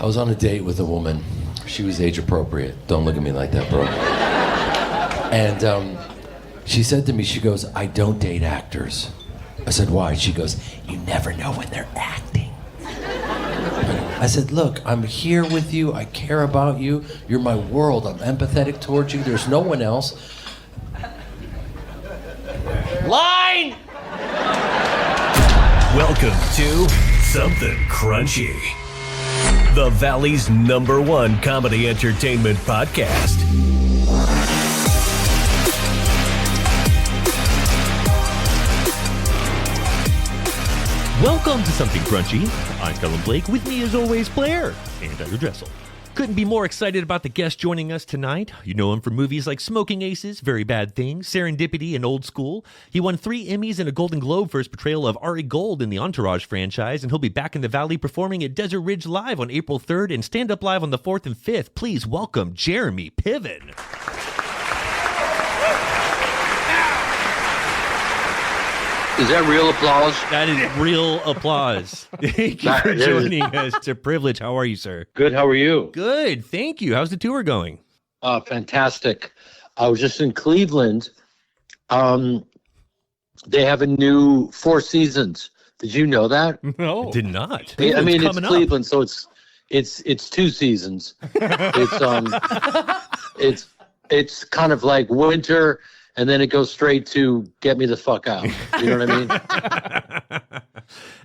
I was on a date with a woman. She was age appropriate. Don't look at me like that, bro. And she said to me, she goes, I don't date actors. I said, why? She goes, you never know when they're acting. I said, look, I'm here with you. I care about you. You're my world. I'm empathetic towards you. There's no one else. Line! Welcome to Something Crunchy, the Valley's #1 comedy entertainment podcast. Welcome to Something Crunchy. I'm Colin Blake. With me, as always, Blair and Andrew Dressel. Couldn't be more excited about the guest joining us tonight. You know him from movies like Smokin Aces, Very Bad Things, Serendipity, and Old School. He won 3 Emmys and a Golden Globe for his portrayal of Ari Gold in the Entourage franchise, and he'll be back in the Valley performing at Desert Ridge Live on April 3rd and Stand Up Live on the 4th and 5th. Please welcome Jeremy Piven. Is that real applause? That is real applause. Thank you for joining us. It's a privilege. How are you, sir? Good. How are you? Good. Thank you. How's the tour going? Fantastic. I was just in Cleveland. They have a new 4 seasons. Did you know that? No, did not. I mean, it's coming Cleveland, so it's 2 seasons. It's kind of like winter. And then it goes straight to get me the fuck out. You know what I mean?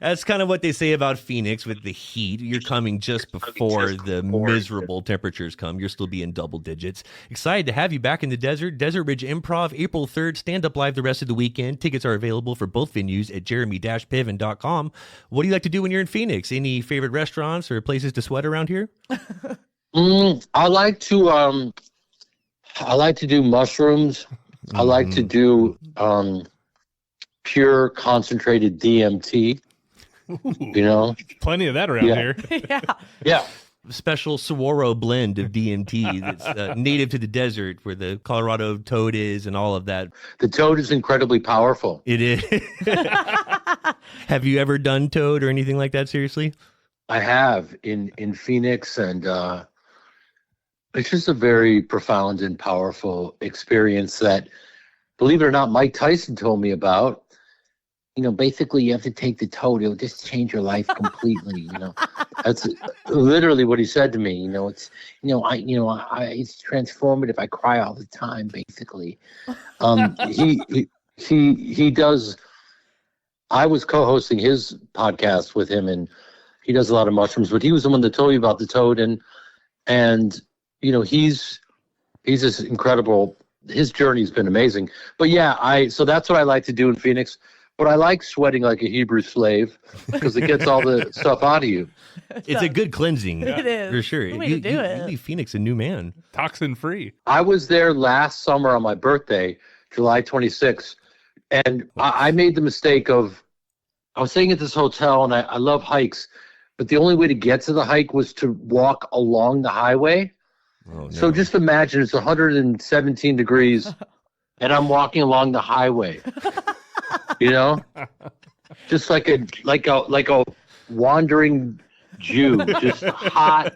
That's kind of what they say about Phoenix with the heat. You're coming just before the miserable temperatures come. You'll still be in double digits. Excited to have you back in the desert. Desert Ridge Improv, April 3rd, Stand Up Live the rest of the weekend. Tickets are available for both venues at jeremy-piven.com. What do you like to do when you're in Phoenix? Any favorite restaurants or places to sweat around here? I like to do mushrooms. I like to do pure concentrated DMT. You know, plenty of that around here. Yeah. Special Saguaro blend of DMT that's native to the desert, where the Colorado toad is, and all of that. The toad is incredibly powerful. It is. Have you ever done toad or anything like that? Seriously? I have in Phoenix, and it's just a very profound and powerful experience that, believe it or not, Mike Tyson told me about. You know, basically you have to take the toad. It'll just change your life completely. You know, that's literally what he said to me. You know, it's, it's transformative. I cry all the time, basically. He does. I was co-hosting his podcast with him, and he does a lot of mushrooms, but he was the one that told me about the toad, and you know, he's just incredible. His journey's been amazing. But yeah, so that's what I like to do in Phoenix. But I like sweating like a Hebrew slave because it gets all the stuff out of you. It's a good cleansing. It is. For sure. Way to do it. You leave Phoenix a new man. Toxin free. I was there last summer on my birthday, July 26th, and I made the mistake of, I was staying at this hotel, and I love hikes, but the only way to get to the hike was to walk along the highway. Oh, no. So just imagine it's 117 degrees and I'm walking along the highway, you know, just like a wandering Jew, just hot.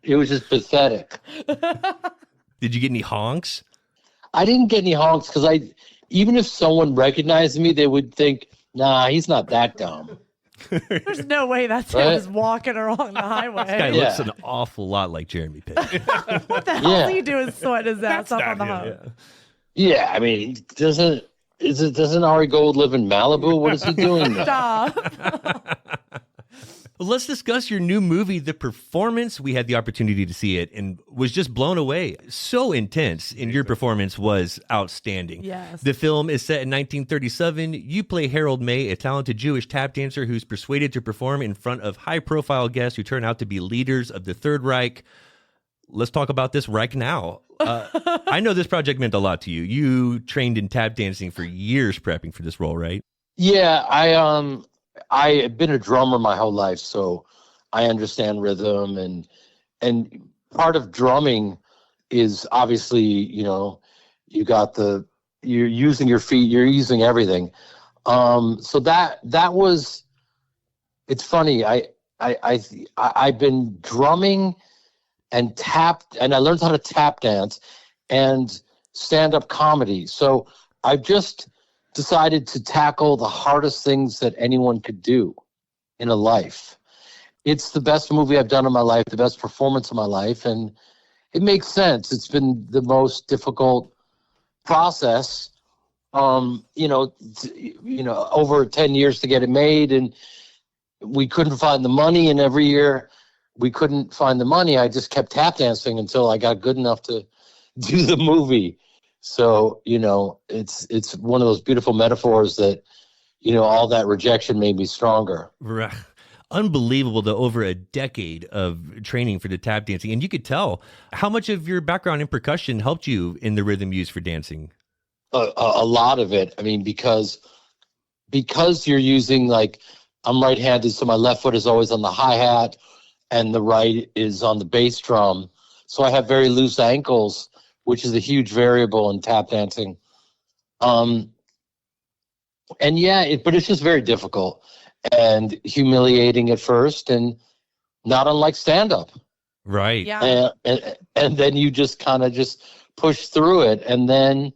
It was just pathetic. Did you get any honks? I didn't get any honks because even if someone recognized me, they would think, nah, he's not that dumb. There's no way that guy was walking along the highway. This guy looks an awful lot like Jeremy Piven. What the hell is he doing sweating his ass up on the home? Yeah, I mean, doesn't Ari Gold live in Malibu? What is he doing there? Stop. Well, let's discuss your new movie, The Performance. We had the opportunity to see it and was just blown away. So intense, and your performance was outstanding. Yes. The film is set in 1937. You play Harold May, a talented Jewish tap dancer who's persuaded to perform in front of high-profile guests who turn out to be leaders of the Third Reich. Let's talk about this right now. I know this project meant a lot to you. You trained in tap dancing for years prepping for this role, right? Yeah, I have been a drummer my whole life, so I understand rhythm, and part of drumming is obviously, you know, you're using your feet, you're using everything. So that was, it's funny. I've been drumming and and I learned how to tap dance and stand-up comedy. So I've just decided to tackle the hardest things that anyone could do in a life. It's the best movie I've done in my life, the best performance of my life, and it makes sense. It's been the most difficult process, over 10 years to get it made, and we couldn't find the money, and every year we couldn't find the money. I just kept tap dancing until I got good enough to do the movie. So, it's one of those beautiful metaphors that, all that rejection made me stronger. Right. Unbelievable, though, over a decade of training for the tap dancing. And you could tell how much of your background in percussion helped you in the rhythm used for dancing. A lot of it. I mean, because you're using, I'm right-handed, so my left foot is always on the hi-hat and the right is on the bass drum. So I have very loose ankles, which is a huge variable in tap dancing. But it's just very difficult and humiliating at first, and not unlike stand-up. Right. Yeah. And then you just kind of just push through it. And then,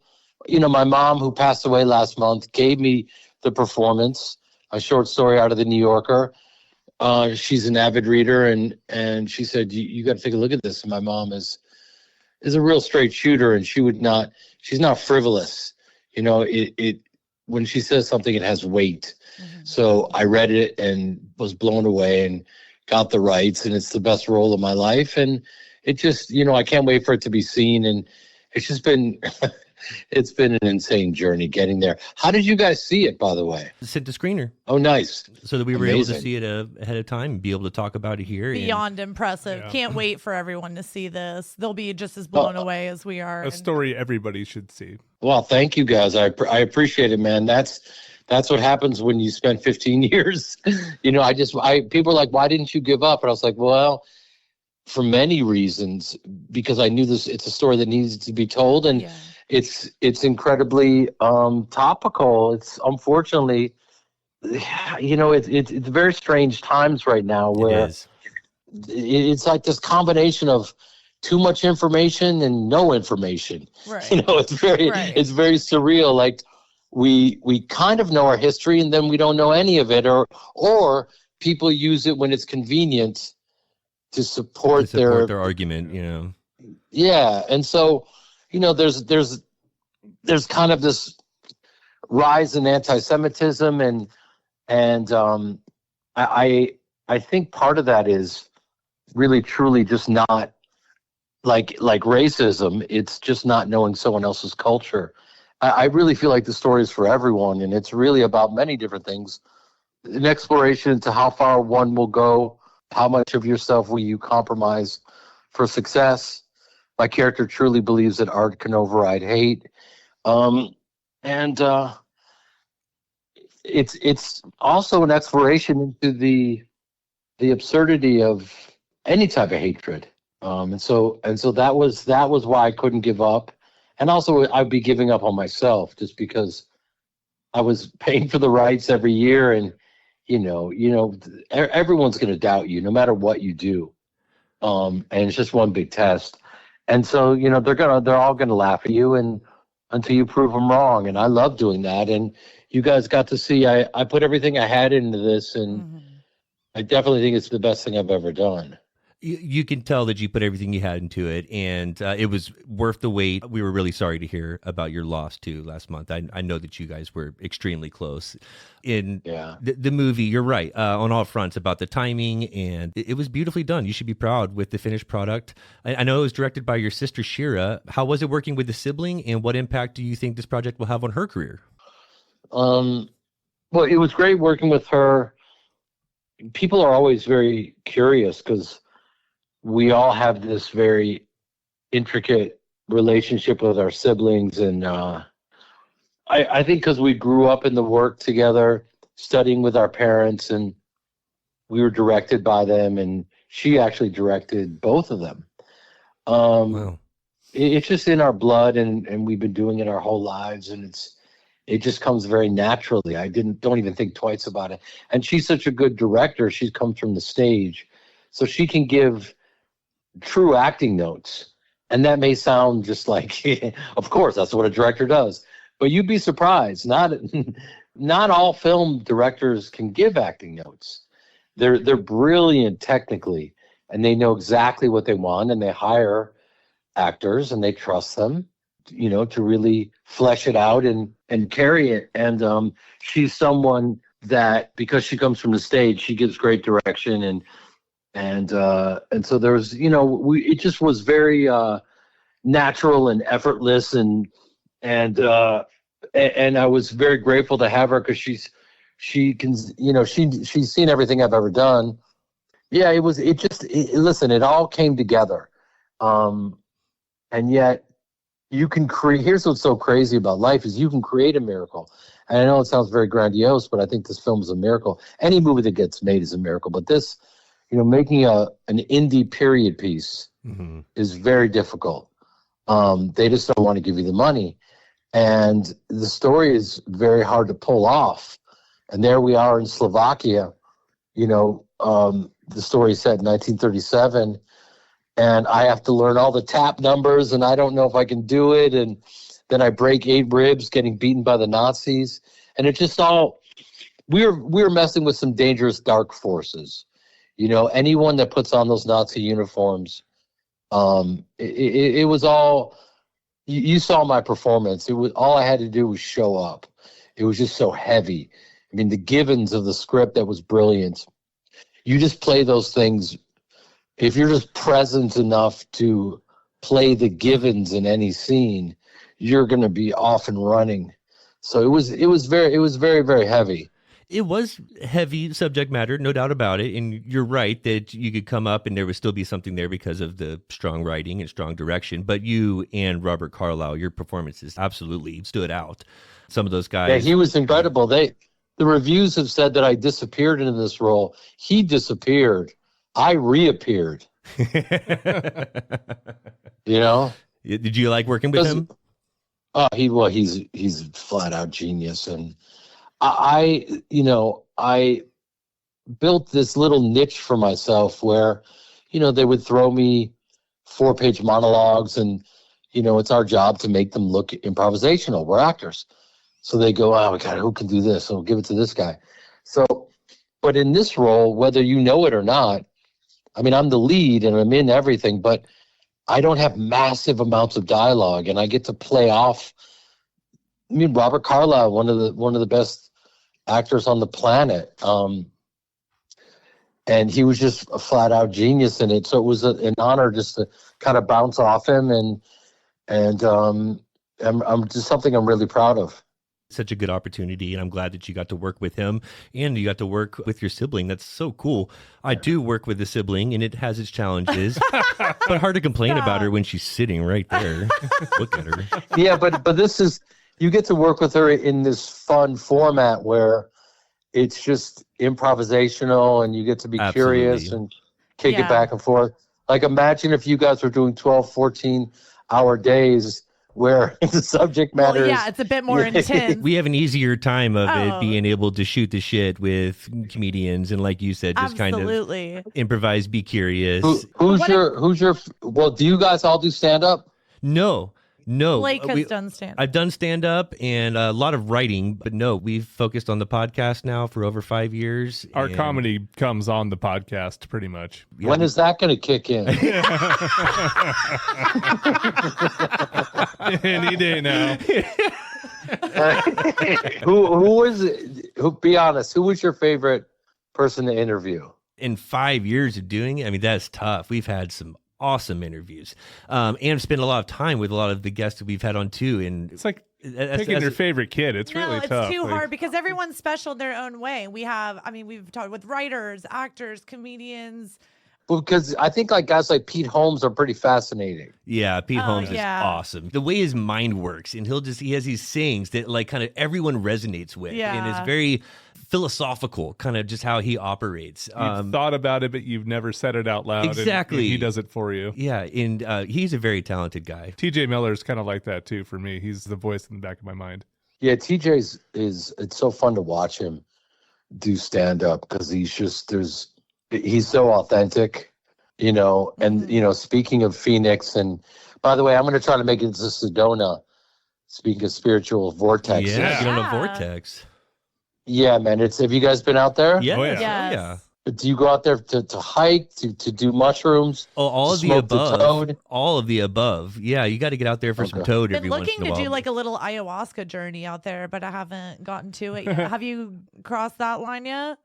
my mom, who passed away last month, gave me the performance, a short story out of the New Yorker. She's an avid reader, and she said, you got to take a look at this. And my mom is a real straight shooter, and she's not frivolous. When she says something, it has weight. Mm-hmm. So I read it and was blown away and got the rights, and it's the best role of my life. And it just, I can't wait for it to be seen. And it's just been, it's been an insane journey getting there. How did you guys see it, by the way? Sent to screener. Oh, nice. So that we were able to see it ahead of time and be able to talk about it here. Beyond impressive. Yeah. Can't wait for everyone to see this. They'll be just as blown away as we are. A story everybody should see. Well, thank you guys. I appreciate it, man. That's what happens when you spend 15 years. People are like, why didn't you give up? And I was like, well, for many reasons, because I knew it's a story that needs to be told. And it's incredibly topical. It's unfortunately, it's very strange times right now where it's like this combination of too much information and no information. Right. It's very surreal. Like we kind of know our history and then we don't know any of it, or people use it when it's convenient to support their argument, Yeah. And so, there's kind of this rise in anti-Semitism, and I think part of that is really truly just not like racism. It's just not knowing someone else's culture. I really feel like the story is for everyone, and it's really about many different things. An exploration into how far one will go, how much of yourself will you compromise for success. My character truly believes that art can override hate. It's also an exploration into the absurdity of any type of hatred. And so that was why I couldn't give up. And also I'd be giving up on myself just because I was paying for the rights every year, and everyone's going to doubt you no matter what you do. And it's just one big test. And so, they're all going to laugh at you and until you prove them wrong. And I love doing that. And you guys got to see, I put everything I had into this, and I definitely think it's the best thing I've ever done. You can tell that you put everything you had into it, and it was worth the wait. We were really sorry to hear about your loss too last month. I know that you guys were extremely close. In the movie, you're right on all fronts about the timing, and it was beautifully done. You should be proud with the finished product. I know it was directed by your sister Shira. How was it working with the sibling, and what impact do you think this project will have on her career? Well, it was great working with her. People are always very curious because we all have this very intricate relationship with our siblings. And I think because we grew up in the work together, studying with our parents, and we were directed by them, and she actually directed both of them. Wow. It's just in our blood, and we've been doing it our whole lives. And it just comes very naturally. I don't even think twice about it. And she's such a good director. She comes from the stage, so she can give true acting notes. And that may sound just like, of course, that's what a director does. But you'd be surprised. Not all film directors can give acting notes. They're brilliant technically, and they know exactly what they want, and they hire actors and they trust them, to really flesh it out and carry it. And she's someone that, because she comes from the stage, she gives great direction, and so there's, it just was very natural and effortless, and I was very grateful to have her, because she's seen everything I've ever done. Yeah, listen, it all came together. And yet you can create, here's what's so crazy about life is you can create a miracle. And I know it sounds very grandiose, but I think this film is a miracle. Any movie that gets made is a miracle, but this, making an indie period piece is very difficult. They just don't want to give you the money. And the story is very hard to pull off. And there we are in Slovakia, the story is set in 1937. And I have to learn all the tap numbers, and I don't know if I can do it. And then I break 8 ribs getting beaten by the Nazis. And it just all, we were messing with some dangerous dark forces. Anyone that puts on those Nazi uniforms, it was all, you saw my performance. It was, all I had to do was show up. It was just so heavy. I mean, the givens of the script, that was brilliant. You just play those things. If you're just present enough to play the givens in any scene, you're going to be off and running. So it was very, very heavy. It was heavy subject matter, no doubt about it. And you're right that you could come up and there would still be something there because of the strong writing and strong direction. But you and Robert Carlyle, your performances absolutely stood out. Some of those guys. Yeah, he was incredible. The reviews have said that I disappeared into this role. He disappeared. I reappeared. Did you like working with him? He's flat out genius. And I built this little niche for myself where, they would throw me 4-page monologues, and, it's our job to make them look improvisational. We're actors. So they go, oh, God, who can do this? So we'll give it to this guy. So, but in this role, whether you know it or not, I mean, I'm the lead and I'm in everything, but I don't have massive amounts of dialogue, and I get to play off. I mean, Robert Carlyle, one of the best actors on the planet, and he was just a flat out genius in it. So it was an honor just to kind of bounce off him, and I'm just something I'm really proud of. Such a good opportunity, and I'm glad that you got to work with him and you got to work with your sibling. That's so cool. I do work with a sibling, and it has its challenges, but hard to complain about her when she's sitting right there. Look at her. Yeah, but this is, you get to work with her in this fun format where it's just improvisational, and you get to be curious and kick it back and forth. Like, imagine if you guys were doing 12, 14-hour days where the subject matter it's a bit more intense. We have an easier time of it being able to shoot the shit with comedians, and like you said, just kind of improvise, be curious. Who's your well, do you guys all do stand-up? No. Blake has done stand-up. I've done stand-up and a lot of writing, but no, we've focused on the podcast now for over 5 years. Our comedy comes on the podcast pretty much. Yeah. When is that going to kick in? Any day now. Be honest, who was your favorite person to interview? In 5 years of doing it, I mean, that's tough. We've had some awesome interviews, and spent a lot of time with a lot of the guests that we've had on too. And it's like picking your favorite kid. It's really tough. It's too hard because everyone's special in their own way. We've talked with writers, actors, comedians. Well, because I think like guys like Pete Holmes are pretty fascinating. Yeah, Pete Holmes is awesome. The way his mind works, and he has these sayings that like kind of everyone resonates with, and it's very philosophical, kind of just how he operates. You've thought about it, but you've never said it out loud. Exactly. And he does it for you. Yeah, and he's a very talented guy. TJ Miller's kind of like that too for me. He's the voice in the back of my mind. Yeah, TJ's it's so fun to watch him do stand up because he's so authentic, and speaking of Phoenix, and by the way, I'm going to try to make it to Sedona. Speaking of spiritual vortex. Yeah, get on a vortex. Yeah, man. Have you guys been out there? Yeah. Oh, yeah. Yeah. Do you go out there to hike, to do mushrooms? Oh, all of the smoke the above. toad? All of the above. Yeah, you got to get out there for some toad Been every once looking in a to while. do like a little ayahuasca journey out there, but I haven't gotten to it yet. Have you crossed that line yet?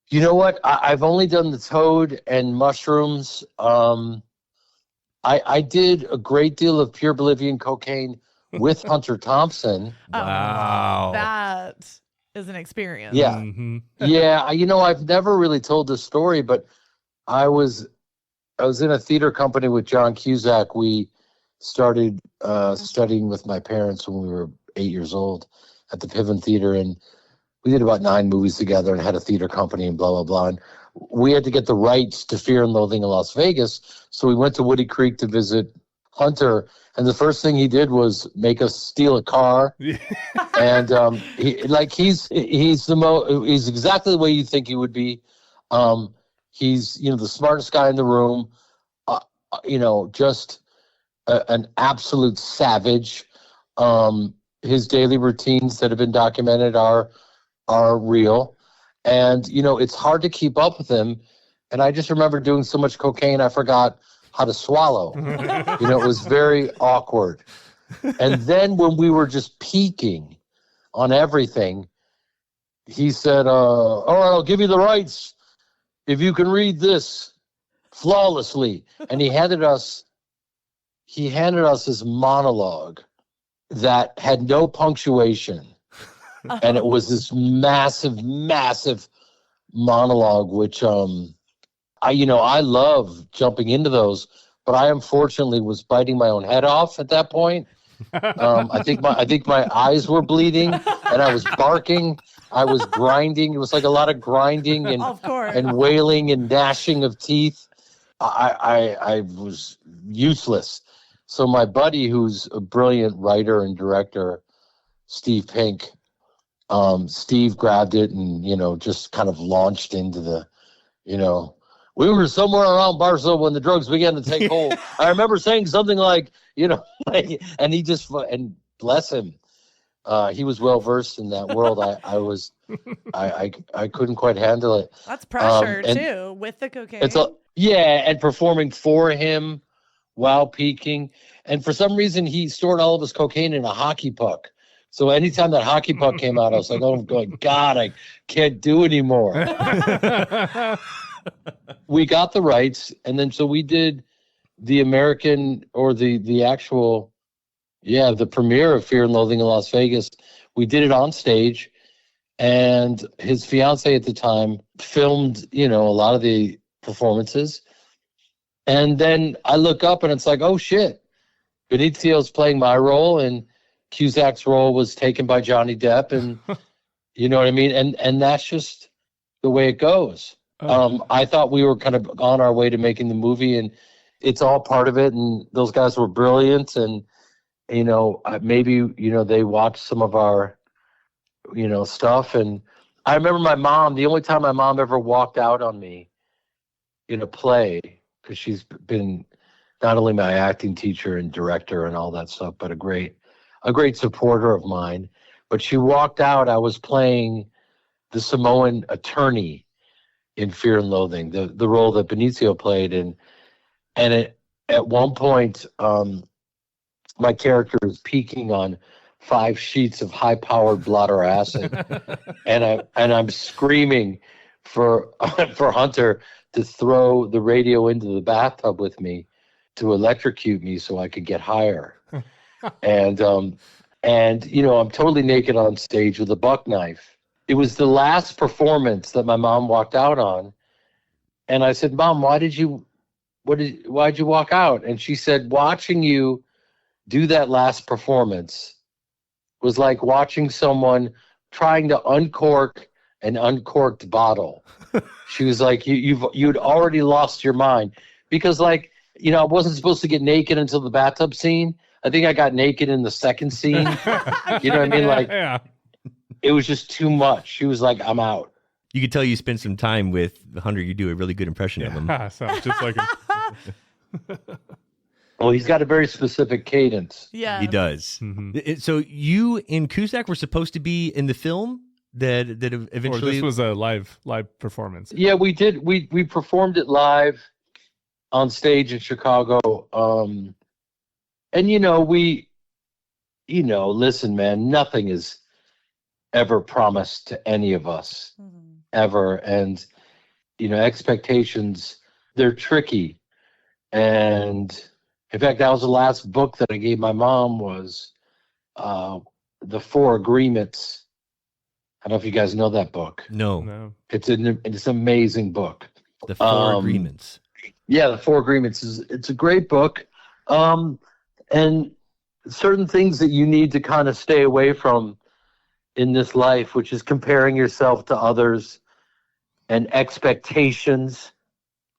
You know what? I've only done the toad and mushrooms. I did a great deal of pure Bolivian cocaine with Hunter Thompson. Wow. That is an experience. Yeah. Mm-hmm. Yeah, I've never really told this story, but I was in a theater company with John Cusack. We started studying with my parents when we were 8 years old at the Piven Theater, and we did about 9 movies together and had a theater company and blah, blah, blah. And we had to get the rights to Fear and Loathing in Las Vegas, so we went to Woody Creek to visit Hunter, and the first thing he did was make us steal a car. And he's exactly the way you think he would be. He's the smartest guy in the room. Just an absolute savage. His daily routines that have been documented are real, and it's hard to keep up with him. And I just remember doing so much cocaine I forgot how to swallow. It was very awkward. And then when we were just peaking on everything, he said, all right, I'll give you the rights if you can read this flawlessly. And he handed us this monologue that had no punctuation. And it was this massive, massive monologue, which I love jumping into those, but I unfortunately was biting my own head off at that point. I think my eyes were bleeding, and I was barking. I was grinding. It was like a lot of grinding and Of course. and wailing and gnashing of teeth. I was useless. So my buddy, who's a brilliant writer and director, Steve Pink, Steve grabbed it and just kind of launched into the, we were somewhere around Barcelona when the drugs began to take hold. I remember saying something like, and he just, and bless him, he was well versed in that world. I couldn't quite handle it. That's pressure too, with the cocaine. And performing for him while peaking. And for some reason, he stored all of his cocaine in a hockey puck. So anytime that hockey puck came out, I was like, oh, God, I can't do anymore. We got the rights, and then so we did the American, or the actual, the premiere of Fear and Loathing in Las Vegas. We did it on stage, and his fiance at the time filmed, a lot of the performances. And then I look up, and it's like, oh, shit. Benizio's playing my role, and Cusack's role was taken by Johnny Depp, and you know what I mean? And that's just the way it goes. I thought we were kind of on our way to making the movie, and it's all part of it. And those guys were brilliant. And, maybe, they watched some of our, stuff. And I remember my mom, the only time my mom ever walked out on me in a play, because she's been not only my acting teacher and director and all that stuff, but a great supporter of mine. But she walked out. I was playing the Samoan attorney in Fear and Loathing, the role that Benicio played. And at one point, my character is peaking on 5 sheets of high-powered blotter acid, and I'm screaming for Hunter to throw the radio into the bathtub with me to electrocute me so I could get higher. And I'm totally naked on stage with a buck knife. It was the last performance that my mom walked out on. And I said, Mom, why'd you walk out? And she said, watching you do that last performance was like watching someone trying to uncork an uncorked bottle. She was like, you'd already lost your mind, because I wasn't supposed to get naked until the bathtub scene. I think I got naked in the second scene. You know what I mean? Like, yeah. it was just too much. She was like, I'm out. You could tell you spent some time with Hunter. You do a really good impression of him. Sounds just like him. Well, he's got a very specific cadence. Yeah. He does. Mm-hmm. So you and Cusack were supposed to be in the film that Or eventually... this was a live performance. Yeah, we did. We performed it live on stage in Chicago. And listen, man, nothing is ever promised to any of us ever. And, expectations, they're tricky. And in fact, that was the last book that I gave my mom was The Four Agreements. I don't know if you guys know that book. No. It's an amazing book. The Four Agreements. Yeah, The Four Agreements it's a great book. And certain things that you need to kind of stay away from in this life, which is comparing yourself to others, and expectations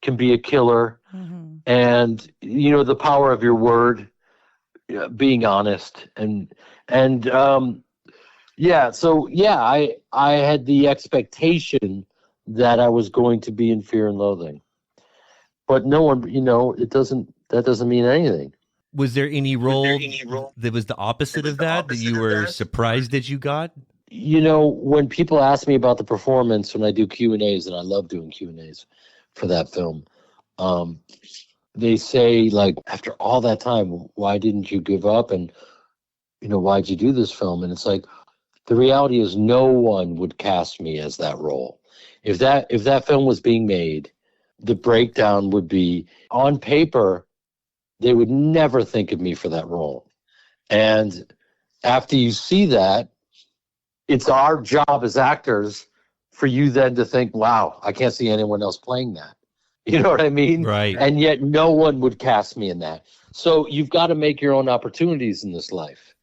can be a killer. And the power of your word, being honest, I had the expectation that I was going to be in Fear and Loathing, but no one, that doesn't mean anything. Was there any role that was the opposite of that you were surprised that you got? When people ask me about the performance, when I do Q&As, and I love doing Q&As for that film, they say, like, after all that time, why didn't you give up? And, why'd you do this film? And it's like, the reality is no one would cast me as that role. If that film was being made, the breakdown would be, on paper, they would never think of me for that role. And after you see that, it's our job as actors for you then to think, wow, I can't see anyone else playing that. You know what I mean? Right. And yet no one would cast me in that. So you've got to make your own opportunities in this life.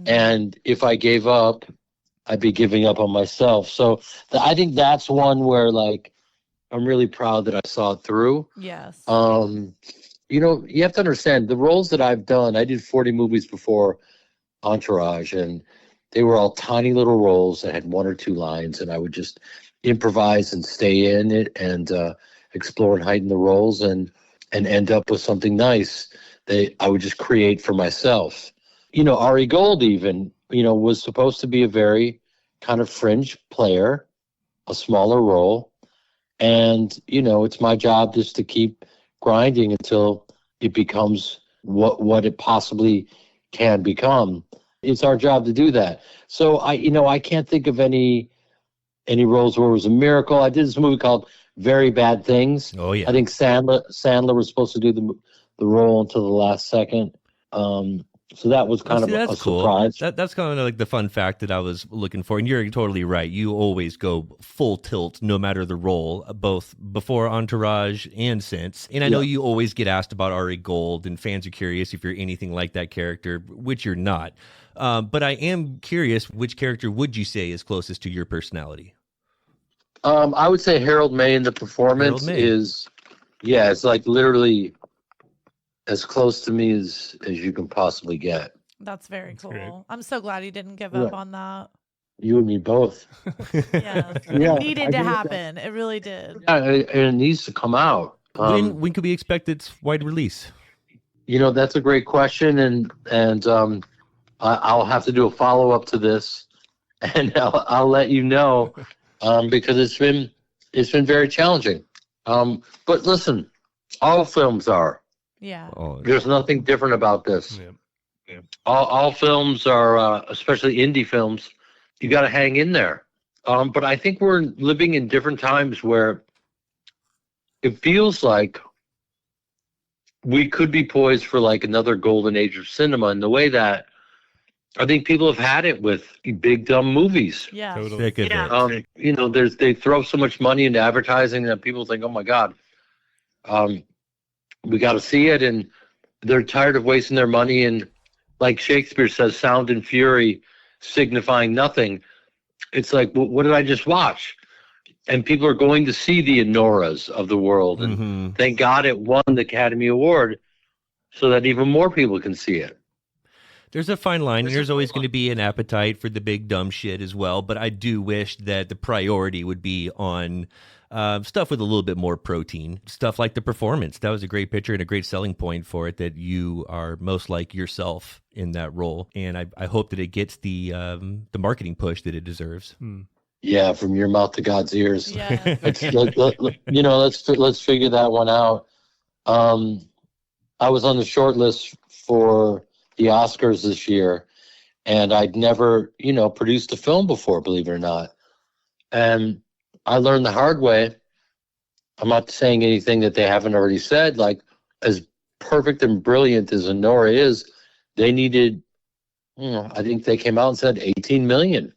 And if I gave up, I'd be giving up on myself. So I think that's one where, like, I'm really proud that I saw it through. Yes. You have to understand the roles that I've done. I did 40 movies before Entourage, and they were all tiny little roles that had one or two lines, and I would just improvise and stay in it and explore and heighten the roles and end up with something nice that I would just create for myself. Ari Gold even, was supposed to be a very kind of fringe player, a smaller role. And, it's my job just to keep grinding until it becomes what it possibly can become. It's our job to do that. So I can't think of any roles where it was a miracle. I did this movie called Very Bad Things. Oh yeah. I think Sandler was supposed to do the role until the last second. So that was kind of a surprise. That's kind of like the fun fact that I was looking for. And you're totally right. You always go full tilt, no matter the role, both before Entourage and since. And I know you always get asked about Ari Gold, and fans are curious if you're anything like that character, which you're not. But I am curious, which character would you say is closest to your personality? I would say Harold May in the performance is, it's like literally as close to me as you can possibly get. That's very cool. Great. I'm so glad he didn't give up on that. You and me both. Yeah. It needed to happen. It really did. And it needs to come out. When could we expect its wide release? That's a great question, and I'll have to do a follow-up to this, and I'll let you know, because it's been very challenging. But listen, all films are. Yeah. There's nothing different about this. Yeah. All films are, especially indie films, you got to hang in there. But I think we're living in different times where it feels like we could be poised for like another golden age of cinema, in the way that I think people have had it with big dumb movies. Yeah. Totally. They throw so much money into advertising that people think, oh my God, we got to see it, and they're tired of wasting their money. And like Shakespeare says, sound and fury signifying nothing. It's like, what did I just watch? And people are going to see the Enoras of the world. And thank God it won the Academy Award so that even more people can see it. There's a fine line, and there's always going to be an appetite for the big dumb shit as well. But I do wish that the priority would be on stuff with a little bit more protein, stuff like the performance. That was a great picture and a great selling point for it, that you are most like yourself in that role. And I hope that it gets the marketing push that it deserves. Yeah, from your mouth to God's ears. Yeah. Let's figure that one out. I was on the short list for the Oscars this year, and I'd never, produced a film before, believe it or not. And I learned the hard way. I'm not saying anything that they haven't already said. Like, as perfect and brilliant as Honora is, they needed, I think they came out and said 18 million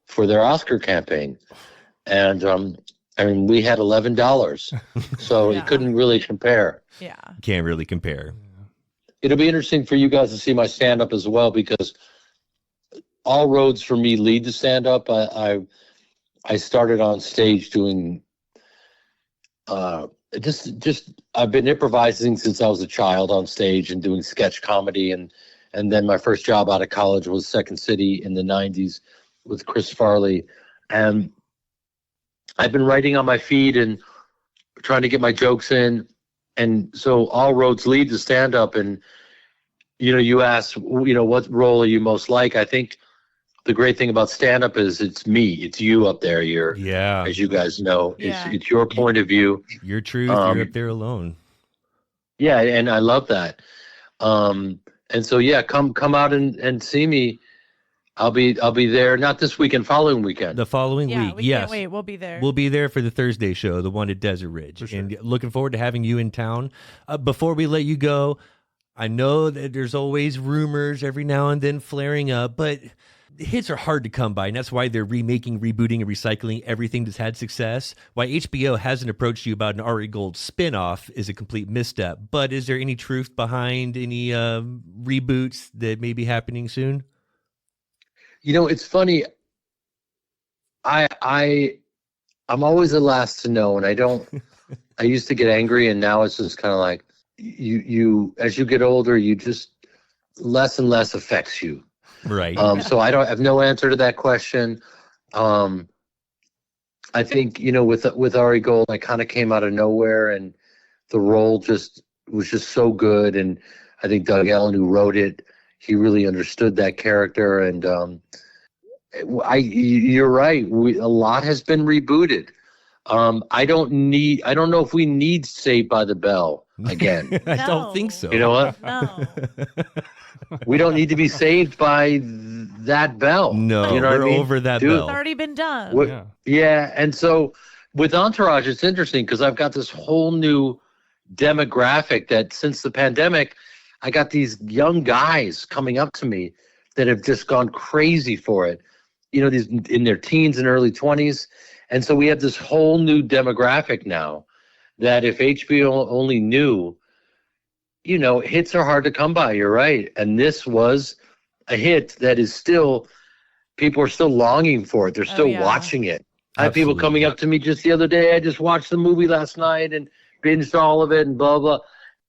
for their Oscar campaign. And we had $11, so it couldn't really compare. Yeah. Can't really compare. It'll be interesting for you guys to see my stand-up as well, because all roads for me lead to stand-up. I started on stage doing I've been improvising since I was a child on stage and doing sketch comedy, and then my first job out of college was Second City in the 90s with Chris Farley. And I've been writing on my feed and trying to get my jokes in. And so all roads lead to stand-up. And, you asked, what role are you most like? I think the great thing about stand-up is it's me. It's you up there. As you guys know, it's your point of view. Your truth. You're up there alone. Yeah, and I love that. And so, come out and see me. I'll be there, not this weekend, following weekend. The following week, we yes. can't wait. We'll be there. We'll be there for the Thursday show, the one at Desert Ridge. Sure. And looking forward to having you in town. Before we let you go, I know that there's always rumors every now and then flaring up, but hits are hard to come by, and that's why they're remaking, rebooting, and recycling everything that's had success. Why HBO hasn't approached you about an Ari Gold spinoff is a complete misstep. But is there any truth behind any reboots that may be happening soon? It's funny. I'm always the last to know, and I used to get angry, and now it's just kind of like you as you get older, you just less and less affects you. Right. So I have no answer to that question. I think, with Ari Gold, I kind of came out of nowhere, and the role was just so good. And I think Doug Ellen, who wrote it, he really understood that character. And you're right. A lot has been rebooted. I don't know if we need Saved by the Bell again. I don't think so. You know what? No. We don't need to be saved by that bell. No, you know we're what I mean? over that Dude, bell. It's already been done. Yeah, and so with Entourage, it's interesting because I've got this whole new demographic that since the pandemic, I got these young guys coming up to me that have just gone crazy for it. These in their teens and early 20s. And so we have this whole new demographic now that if HBO only knew, hits are hard to come by. You're right. And this was a hit that is still, people are still longing for it. They're still watching it. I have people coming up to me just the other day. I just watched the movie last night and binged all of it and blah, blah.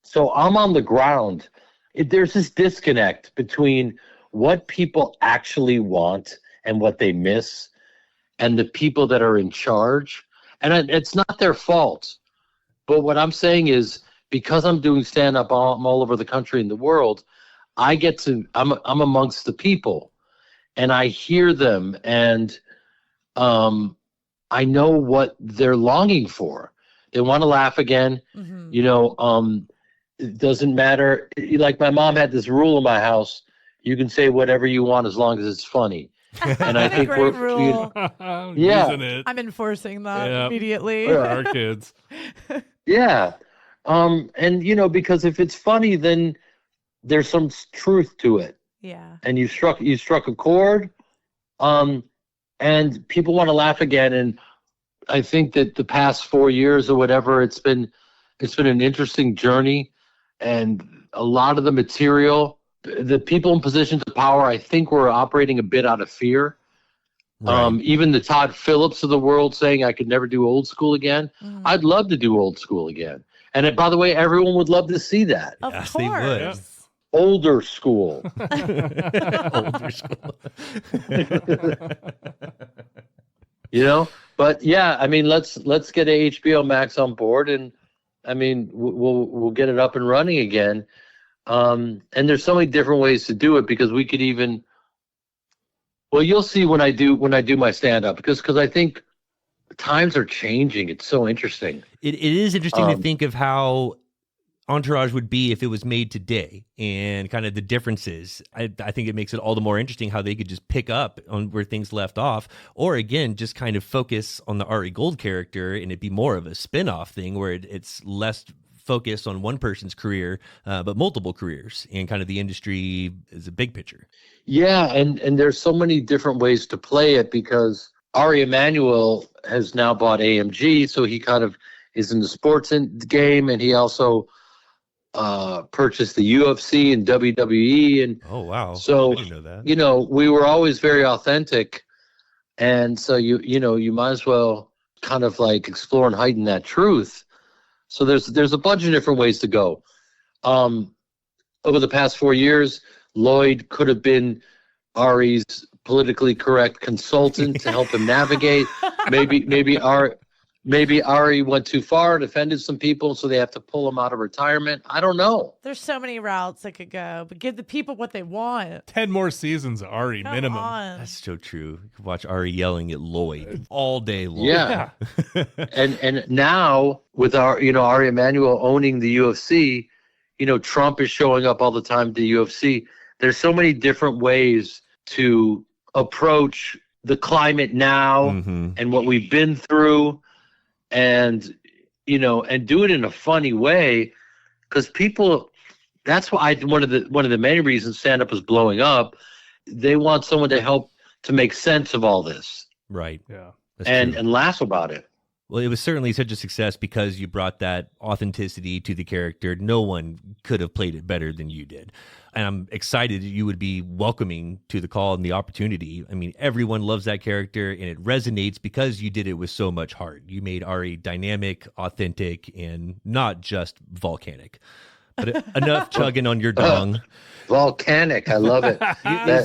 So I'm on the ground. There's this disconnect between what people actually want and what they miss and the people that are in charge. And it's not their fault. But what I'm saying is, because I'm doing stand-up all over the country and the world, I'm amongst the people, and I hear them, and I know what they're longing for. They want to laugh again. Mm-hmm. It doesn't matter. Like my mom had this rule in my house: you can say whatever you want as long as it's funny. And I think great rule. Using it. I'm enforcing that immediately. For our kids. Yeah. And because if it's funny, then there's some truth to it. Yeah. And you struck a chord. And people want to laugh again. And I think that the past 4 years or whatever, it's been an interesting journey. And a lot of the material, the people in positions of power, I think we're operating a bit out of fear. Right. Even the Todd Phillips of the world saying I could never do old school again. Mm. I'd love to do old school again. And by the way, everyone would love to see that. Of yes, course. they would. older school. Older school. You know, but yeah, I mean, let's get a HBO Max on board, and I mean, we'll get it up and running again. And there's so many different ways to do it, because we could even, well, you'll see when I do my stand up, because I think times are changing. It's so interesting. It is interesting to think of how Entourage would be if it was made today, and kind of the differences. I think it makes it all the more interesting how they could just pick up on where things left off, or again, just kind of focus on the Ari Gold character and it'd be more of a spin-off thing where it's less focused on one person's career, but multiple careers, and kind of the industry is a big picture. Yeah, and there's so many different ways to play it, because Ari Emanuel has now bought AMG, so he kind of is in the sports game, and he also purchased the UFC and WWE, and Oh wow! so I didn't know that. you know, we were always very authentic, and so you might as well kind of like explore and heighten that truth. So there's a bunch of different ways to go. Over the past 4 years, Lloyd could have been Ari's politically correct consultant to help him navigate. Maybe Ari went too far and offended some people, so they have to pull him out of retirement. I don't know. There's so many routes that could go, but give the people what they want. 10 more seasons of Ari Come minimum. on. That's so true. You could watch Ari yelling at Lloyd all day long. Yeah. And now with Ari Emanuel owning the UFC, Trump is showing up all the time to the UFC. There's so many different ways to approach the climate now and what we've been through, and do it in a funny way, because people, that's why one of the main reasons stand-up is blowing up. They want someone to help to make sense of all this. Right. Yeah. That's and true. laugh about it. Well, it was certainly such a success because you brought that authenticity to the character. No one could have played it better than you did. And I'm excited that you would be welcoming to the call and the opportunity. I mean, everyone loves that character, and it resonates because you did it with so much heart. You made Ari dynamic, authentic, and not just volcanic. But enough chugging on your dong. Volcanic. I love it.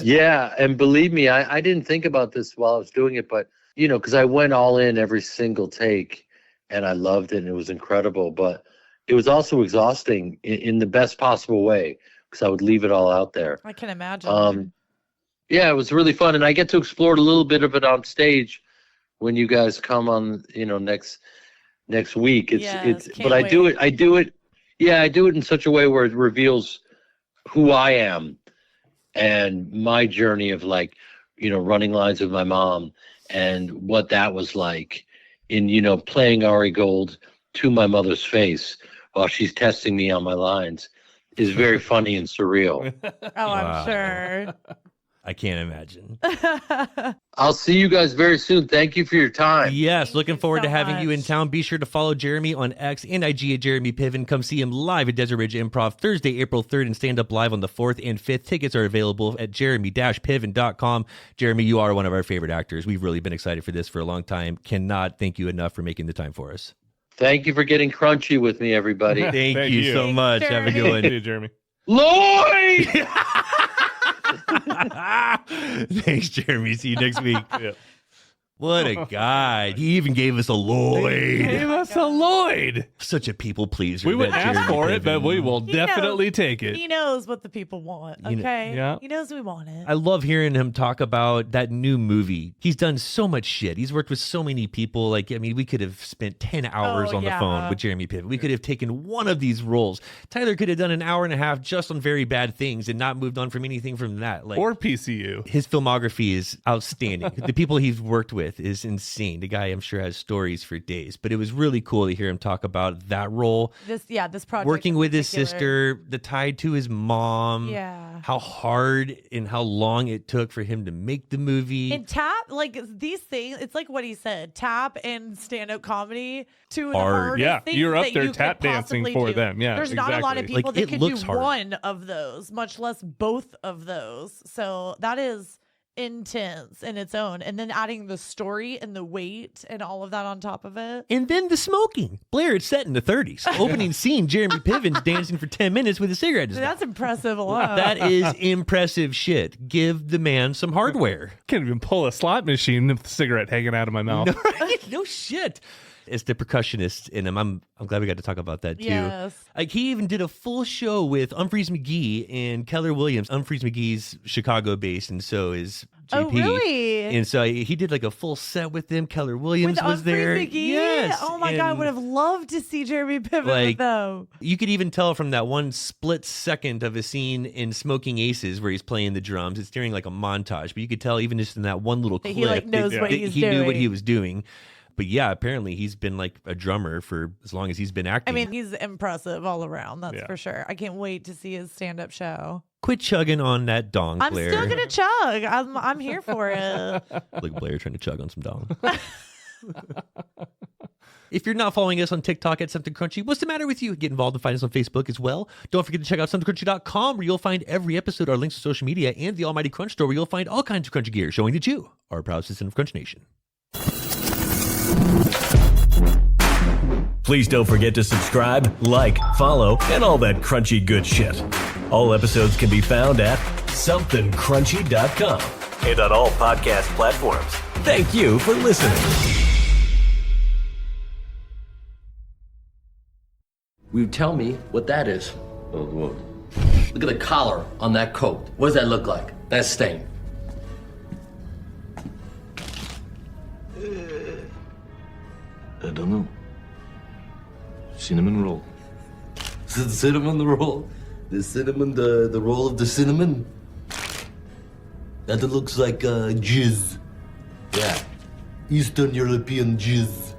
Yeah. And believe me, I didn't think about this while I was doing it, but because I went all in every single take, and I loved it, and it was incredible. But it was also exhausting in the best possible way, because I would leave it all out there. I can imagine. Yeah, it was really fun, and I get to explore a little bit of it on stage when you guys come on, next week. But I do it in such a way where it reveals who I am and my journey of running lines with my mom, and what that was like in, playing Ari Gold to my mother's face while she's testing me on my lines is very funny and surreal. Oh, I'm sure. I can't imagine. I'll see you guys very soon. Thank you for your time. Yes, Thank looking you forward to so having you in much. town. Be sure to follow Jeremy on X and IG at Jeremy Piven. Come see him live at Desert Ridge Improv Thursday, April 3rd, and stand up live on the 4th and 5th. Tickets are available at jeremy-piven.com. Jeremy, you are one of our favorite actors. We've really been excited for this for a long time. Cannot thank you enough for making the time for us. Thank you for getting crunchy with me, everybody. Thank, Thank you you. so much. Thanks, Have a good Jeremy. one. Hey, Jeremy. Lloyd! Thanks, Jeremy. See you next week. Yeah. What a guy. He even gave us a Lloyd. Gave us a Lloyd. Such a people pleaser. We wouldn't that ask Jeremy for it, but Piven. we will He definitely knows. take it. He knows what the people want, You know- okay? Yeah. He knows we want it. I love hearing him talk about that new movie. He's done so much shit. He's worked with so many people. We could have spent 10 hours on the phone with Jeremy Piven. We could have taken one of these roles. Tyler could have done an hour and a half just on Very Bad Things and not moved on from anything from that. Or PCU. His filmography is outstanding. The people he's worked with is insane. The guy, I'm sure, has stories for days. But it was really cool to hear him talk about that role. This project. Working in with his particular. sister, the tie to his mom. Yeah. How hard and how long it took for him to make the movie. And tap, these things, it's like what he said, tap and stand-up comedy, two of the Hard. hardest Yeah, things you're up that there you could tap dancing possibly for do. them. Yeah, There's not a lot of exactly. people that It can do looks hard. one of those, much less both of those. So that is intense in its own, and then adding the story and the weight and all of that on top of it. And then the smoking. Blair, it's set in the 30s. Opening scene, Jeremy Piven's dancing for 10 minutes with a cigarette in his mouth. That's impressive alone. That is impressive shit. Give the man some hardware. Can't even pull a slot machine with a cigarette hanging out of my mouth. No, right? No shit. It's the percussionist in him. I'm glad we got to talk about that too. Yes. Like he even did a full show with Humphreys McGee and Keller Williams. Humphreys McGee's Chicago based, and so is JP. Oh, really? And so he did like a full set with them. Keller Williams With was there. Humphreys McGee? Yes. Oh my God, I And, would have loved to see Jeremy Piven like, with them. you could even tell from that one split second of a scene in Smoking Aces where he's playing the drums. It's during like a montage, but you could tell even just in that one little That clip he like knows that what he's he doing. knew what he was doing. But yeah, apparently he's been like a drummer for as long as he's been acting. I mean, he's impressive all around. That's Yeah. for sure. I can't wait to see his stand-up show. Quit chugging on that dong, I'm Blair. still gonna chug. I'm here for it. Look at Blair trying to chug on some dong. If you're not following us on TikTok at Something Crunchy, what's the matter with you? Get involved and find us on Facebook as well. Don't forget to check out somethingcrunchy.com where you'll find every episode, our links to social media, and the Almighty Crunch Store where you'll find all kinds of crunchy gear showing that you are a proud citizen of Crunch Nation. Please don't forget to subscribe, like, follow, and all that crunchy good shit. All episodes can be found at somethingcrunchy.com and on all podcast platforms. Thank you for listening. Will you tell me what that is? What? Look at the collar on that coat. What does that look like? That stain. I don't know. Cinnamon roll. The cinnamon roll. The cinnamon, the roll of the cinnamon. That looks like jizz. Yeah. Eastern European jizz.